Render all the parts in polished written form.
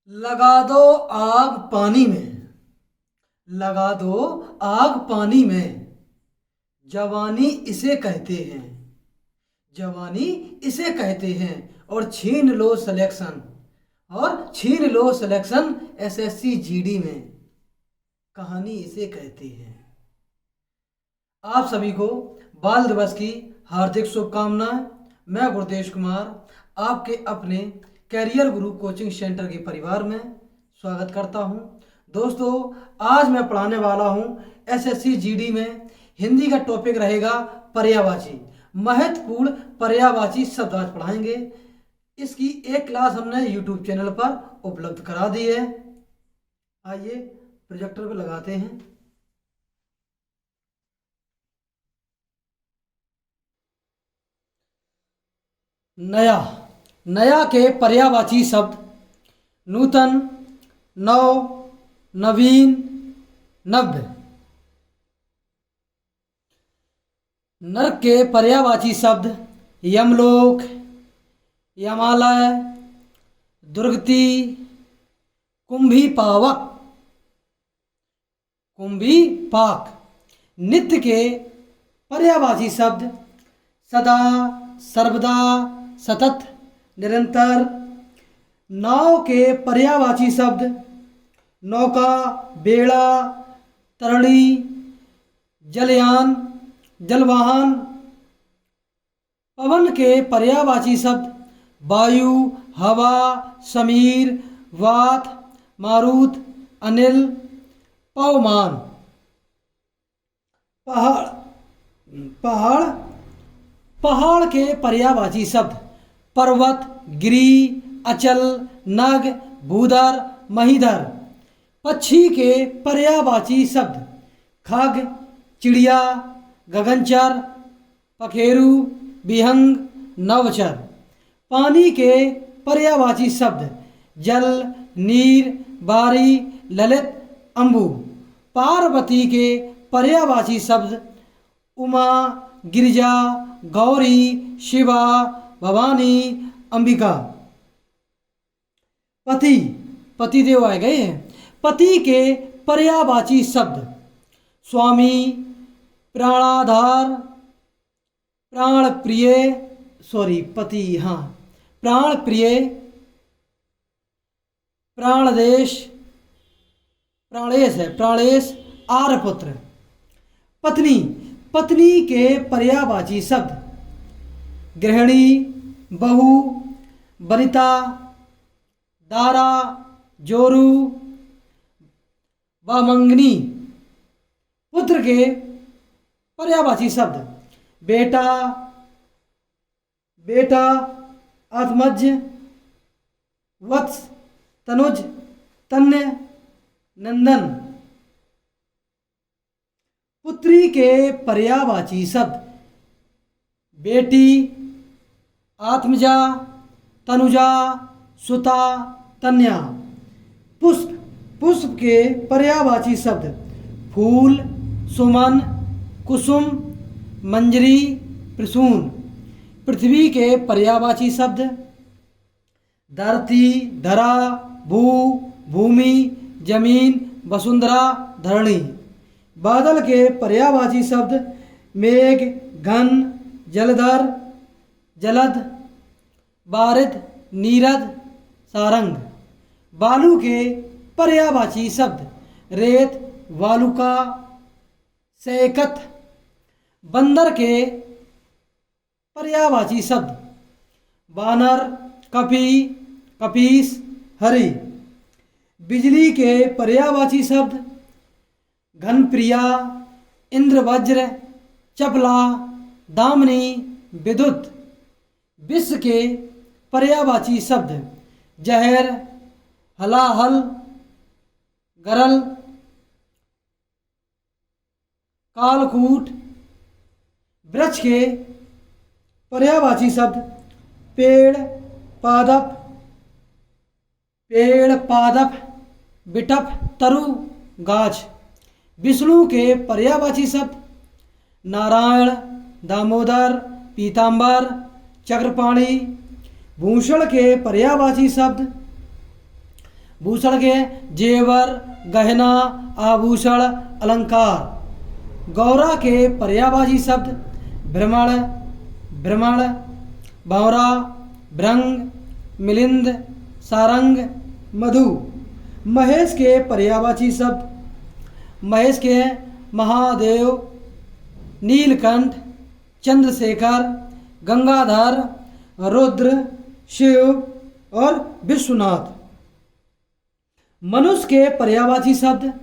लगा दो आग पानी में, लगा दो आग पानी में। जवानी इसे कहते हैं, जवानी इसे कहते हैं। और छीन लो सिलेक्शन, और छीन लो सिलेक्शन एसएससी जीडी में। कहानी इसे कहते हैं। आप सभी को बाल दिवस की हार्दिक शुभकामनाएं। मैं गुरुदेश कुमार आपके अपने कैरियर गुरु कोचिंग सेंटर के परिवार में स्वागत करता हूं। दोस्तों, आज मैं पढ़ाने वाला हूं एसएससी जीडी में हिंदी का टॉपिक रहेगा पर्यायवाची। महत्वपूर्ण पर्यायवाची शब्द आज पढ़ाएंगे। इसकी एक क्लास हमने यूट्यूब चैनल पर उपलब्ध करा दी है। आइए प्रोजेक्टर पे लगाते हैं। नया, नया के पर्यायवाची शब्द नूतन, नव, नवीन, नव्य। नर्क के पर्यायवाची शब्द यमलोक, यमालय, दुर्गति, कुंभीपावक, कुंभीपाक। नित्य के पर्यायवाची शब्द सदा, सर्वदा, सतत, निरंतर। नाव के पर्यायवाची शब्द नौका, बेड़ा, तरणी, जलयान, जलवाहन। पवन के पर्यायवाची शब्द वायु, हवा, समीर, वात, मारुत, अनिल, पवमान। पहाड़, पहाड़, पहाड़ के पर्यायवाची शब्द पर्वत, गिरि, अचल, नग, भूधर, महीधर। पक्षी के पर्यायवाची शब्द खग, चिड़िया, गगनचर, पखेरु, विहंग, नवचर। पानी के पर्यायवाची शब्द जल, नीर, बारी, ललित, अम्बु। पार्वती के पर्यायवाची शब्द उमा, गिरिजा, गौरी, शिवा, भवानी, अंबिका। पति, पतिदेव आए गए हैं। पति के पर्यायवाची शब्द स्वामी, प्राणाधार, प्राण प्रिय, पति, हाँ, प्राण प्रिय, प्राणदेश, प्राणेश है, प्राणेश, आर्यपुत्र। पत्नी, पत्नी के पर्यायवाची शब्द गृहिणी, बहू, वनिता, दारा, जोरू, वामंगनी। पुत्र के पर्यायवाची शब्द बेटा, बेटा, आत्मज, वत्स, तनुज, तन्य, नंदन। पुत्री के पर्यायवाची शब्द बेटी, आत्मजा, तनुजा, सुता, तन्या। पुष्प, पुष्प के पर्यायवाची शब्द फूल, सुमन, कुसुम, मंजरी, प्रसून। पृथ्वी के पर्यायवाची शब्द धरती, धरा, भू, भूमि, जमीन, वसुंधरा, धरणी। बादल के पर्यायवाची शब्द मेघ, घन, जलधर, जलद, बारिद, नीरद, सारंग। बालू के पर्यायवाची शब्द रेत, वालुका, सैकत। बंदर के पर्यायवाची शब्द बानर, कपि, कपीस, हरि। बिजली के पर्यायवाची शब्द घनप्रिया, इंद्रवज्र, चपला, दामिनी, विद्युत। विश्व के पर्यायवाची शब्द जहर, हलाहल, गरल, कालकूट। वृक्ष के पर्यायवाची शब्द पेड़, पादप, पेड़, पादप, बिटप, तरु, गाछ। विष्णु के पर्यायवाची शब्द नारायण, दामोदर, पीताम्बर, चक्रपाणि। भूषण के पर्यायवाची शब्द भूषण के जेवर, गहना, आभूषण, अलंकार। गौरा के पर्यायवाची शब्द भ्रमण, भ्रमण, भंवरा, भृंग, मिलिंद, सारंग, मधु। महेश के पर्यायवाची शब्द महेश के महादेव, नीलकंठ, चंद्रशेखर, गंगाधर, रुद्र, शिव और विश्वनाथ। मनुष्य के पर्यायवाची शब्द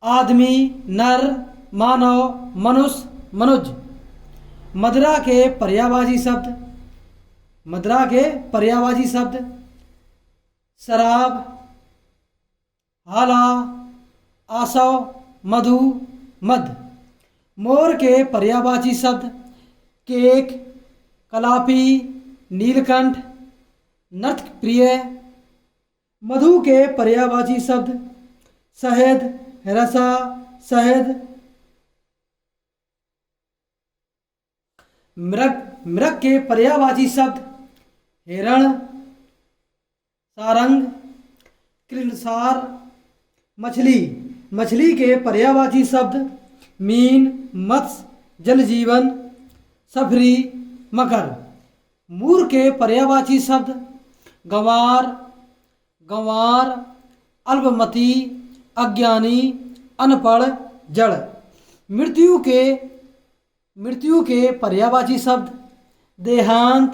आदमी, नर, मानव, मनुष्य, मनुज। मदिरा के पर्यायवाची शब्द मदिरा के पर्यायवाची शब्द शराब, हाला, आसव, मधु, मद। मोर के पर्यायवाची शब्द केक, कलापी, नीलकंठ, नर्तक प्रिय। मधु के पर्यायवाची शब्द शहद, रसा, शहद। मृग, मृग के पर्यायवाची शब्द हिरण, सारंग, कृलसार। मछली, मछली के पर्यायवाची शब्द मीन, मत्स्य, जलजीवन, सफरी, मकर। मूर के पर्यायवाची शब्द गंवार, गंवार, अल्पमति, अज्ञानी, अनपढ़, जड़। मृत्यु के पर्यायवाची शब्द देहांत,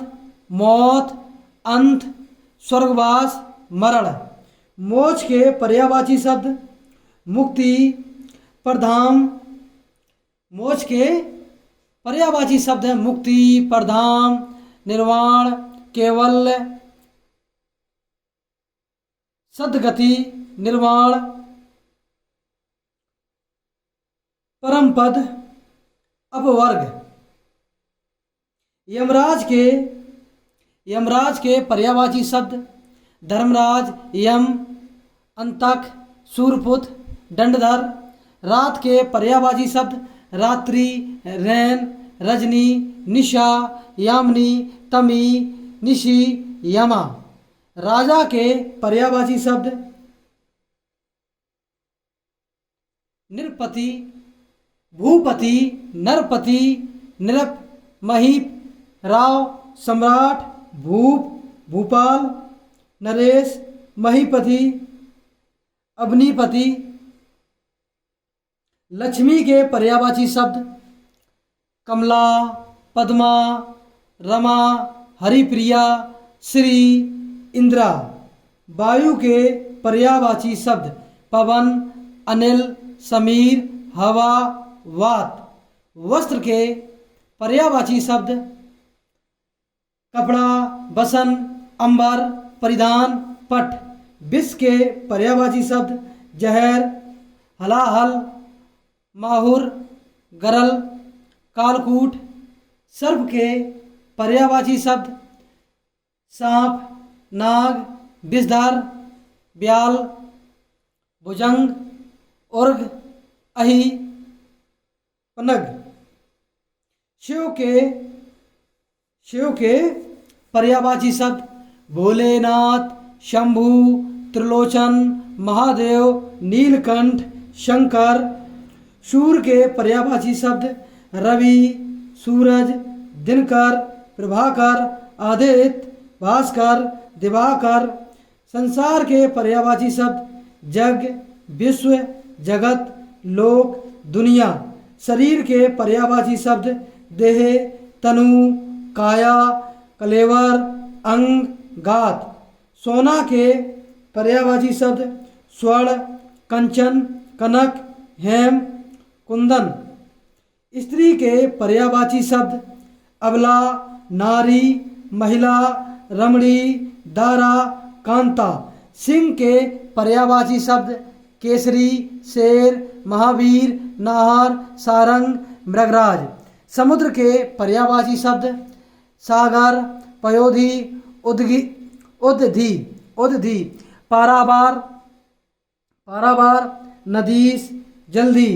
मौत, अंत, स्वर्गवास, मरण। मोक्ष के पर्यायवाची शब्द मुक्ति, परधाम। मोक्ष के पर्यायवाची शब्द है मुक्ति, परधाम, निर्वाण, केवल, सद्गति, निर्वाण, परमपद, अपवर्ग। यमराज के पर्यायवाची शब्द धर्मराज, यम, अंतक, सूरपुत्र, दंडधर। रात के पर्यायवाची शब्द रात्रि, रैन, रजनी, निशा, यामिनी, तमी, निशी, यमा। राजा के पर्यायवाची शब्द नृपति, भूपति, नरपति, नृप, महीप, राव, सम्राट, भूप, भूपाल, नरेश, महीपति, अवनीपति। लक्ष्मी के पर्यायवाची शब्द कमला, पद्मा, रमा, हरिप्रिया, श्री, इंद्रा। वायु के पर्यायवाची शब्द पवन, अनिल, समीर, हवा, वात। वस्त्र के पर्यायवाची शब्द कपड़ा, बसन, अंबर, परिधान, पट। विष के पर्यायवाची शब्द जहर, हलाहल, माहुर, गरल, कालकूट। सर्प के पर्यायवाची शब्द सांप, नाग, विषधर, ब्याल, भुजंग, उर्ग, अहि, पनग। शिव के पर्यायवाची शब्द भोलेनाथ, शंभु, त्रिलोचन, महादेव, नीलकंठ, शंकर। सूर्य के पर्यायवाची शब्द रवि, सूरज, दिनकर, प्रभाकर, आदित्य, भास्कर, दिवाकर। संसार के पर्यायवाची शब्द जग, विश्व, जगत, लोक, दुनिया। शरीर के पर्यायवाची शब्द देह, तनु, काया, कलेवर, अंग, गात। सोना के पर्यायवाची शब्द स्वर्ण, कंचन, कनक, हेम, कुंदन। स्त्री के पर्यायवाची शब्द अबला, नारी, महिला, रमणी, दारा, कांता। सिंह के पर्यायवाची शब्द केसरी, शेर, महावीर, नाहर, सारंग, मृगराज। समुद्र के पर्यायवाची शब्द सागर, पयोधी, उदधि, पारावार, नदीस, जल्दी।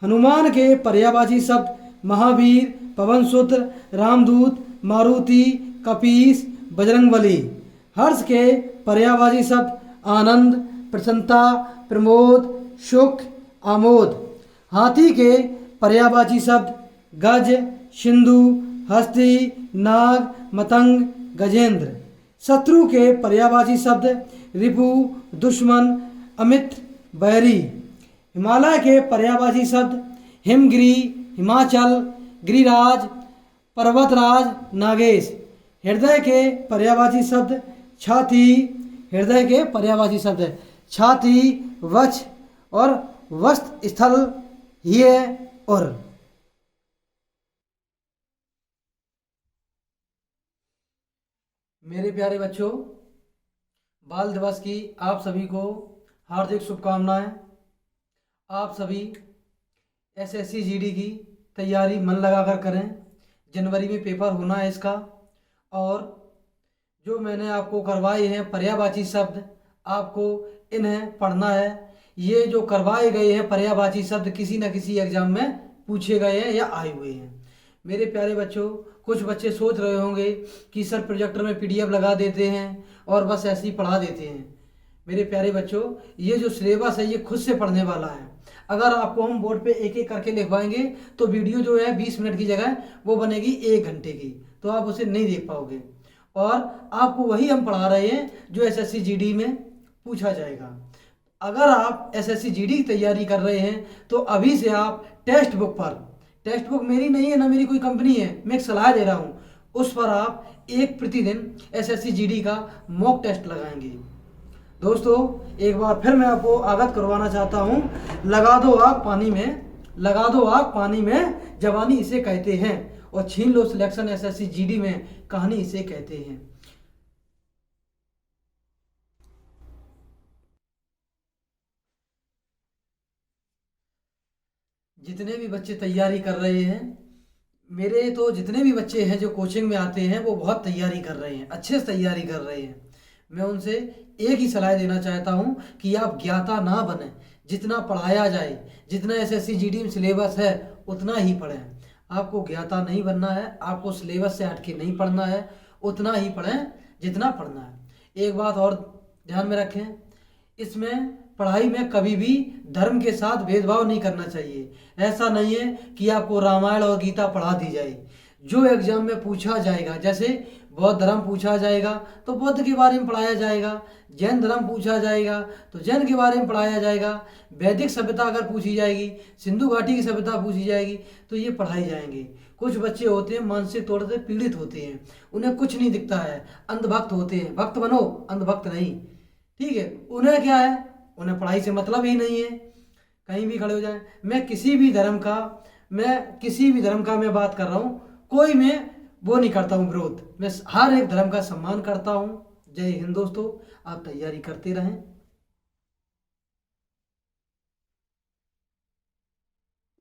हनुमान के पर्यायवाची शब्द महावीर, पवनसुत, रामदूत, मारुति, कपीस, बजरंगबली। हर्ष के पर्यायवाची शब्द आनंद, प्रसन्नता, प्रमोद, सुख, आमोद। हाथी के पर्यायवाची शब्द गज, सिंधु, हस्ती, नाग, मतंग, गजेंद्र। शत्रु के पर्यायवाची शब्द रिपु, दुश्मन, अमित, बैरी। हिमालय के पर्यायवाची शब्द हिमगिरी, हिमाचल, गिरिराज, पर्वतराज, नागेश। हृदय के पर्यायवाची शब्द छाती, हृदय के पर्यायवाची शब्द है छाती, वक्ष और वस्त्र स्थल, ये और। मेरे प्यारे बच्चों, बाल दिवस की आप सभी को हार्दिक शुभकामनाएं। आप सभी एसएससी जीडी की तैयारी मन लगाकर करें। जनवरी में पेपर होना है इसका। और जो मैंने आपको करवाए हैं पर्यायवाची शब्द, आपको इन्हें पढ़ना है। ये जो करवाए गए हैं पर्यायवाची शब्द किसी न किसी एग्जाम में पूछे गए हैं या आए हुए हैं। मेरे प्यारे बच्चों, कुछ बच्चे सोच रहे होंगे कि सर प्रोजेक्टर में पीडीएफ लगा देते हैं और बस ऐसे ही पढ़ा देते हैं। मेरे प्यारे बच्चों, ये जो सिलेबस है ये खुद से पढ़ने वाला है। अगर आपको हम बोर्ड पे एक एक करके लिखवाएंगे तो वीडियो जो है 20 मिनट की जगह वो बनेगी 1 घंटे की, तो आप उसे नहीं देख पाओगे। और आपको वही हम पढ़ा रहे हैं जो एसएससी जीडी में पूछा जाएगा। अगर आप एसएससी जीडी की तैयारी कर रहे हैं तो अभी से आप टेक्स्ट बुक पर, टेक्स्ट बुक मेरी नहीं है ना मेरी कोई कंपनी है, मैं एक सलाह दे रहा हूँ, उस पर आप एक प्रतिदिन एसएससी जीडी का मॉक टेस्ट लगाएंगे। दोस्तों, एक बार फिर मैं आपको अवगत करवाना चाहता हूँ, लगा दो आग पानी में, लगा दो आग पानी में, जवानी इसे कहते हैं, और छीन लो सिलेक्शन एसएससी जीडी में, कहानी इसे कहते हैं। जितने भी बच्चे तैयारी कर रहे हैं, मेरे तो जितने भी बच्चे हैं जो कोचिंग में आते हैं वो बहुत तैयारी कर रहे हैं, अच्छे से तैयारी कर रहे हैं। मैं उनसे एक ही सलाह देना चाहता हूं कि आप ज्ञाता ना बने। जितना पढ़ाया जाए, जितना एसएससी जीडी में सिलेबस है उतना ही पढ़ें। आपको ज्ञाता नहीं बनना है, आपको सिलेबस से हट के नहीं पढ़ना है, उतना ही पढ़ें जितना पढ़ना है। एक बात और ध्यान में रखें, इसमें पढ़ाई में कभी भी धर्म के साथ भेदभाव नहीं करना चाहिए। ऐसा नहीं है कि आपको रामायण और गीता पढ़ा दी जाए। जो एग्जाम में पूछा जाएगा, जैसे बौद्ध धर्म पूछा जाएगा तो बौद्ध के बारे में पढ़ाया जाएगा, जैन धर्म पूछा जाएगा तो जैन के बारे में पढ़ाया जाएगा, वैदिक सभ्यता अगर पूछी जाएगी, सिंधु घाटी की सभ्यता पूछी जाएगी तो ये पढ़ाई जाएंगे। कुछ बच्चे होते हैं मानसिक तौर से पीड़ित होते हैं, उन्हें कुछ नहीं दिखता है, अंधभक्त होते हैं। भक्त बनो, अंधभक्त नहीं, ठीक है। उन्हें क्या है, उन्हें पढ़ाई से मतलब ही नहीं है, कहीं भी खड़े हो जाए। मैं किसी भी धर्म का मैं बात कर रहा हूँ, कोई मैं वो नहीं करता हूँ विरोध, मैं हर एक धर्म का सम्मान करता हूँ। जय हिंद दोस्तों, आप तैयारी करते रहें।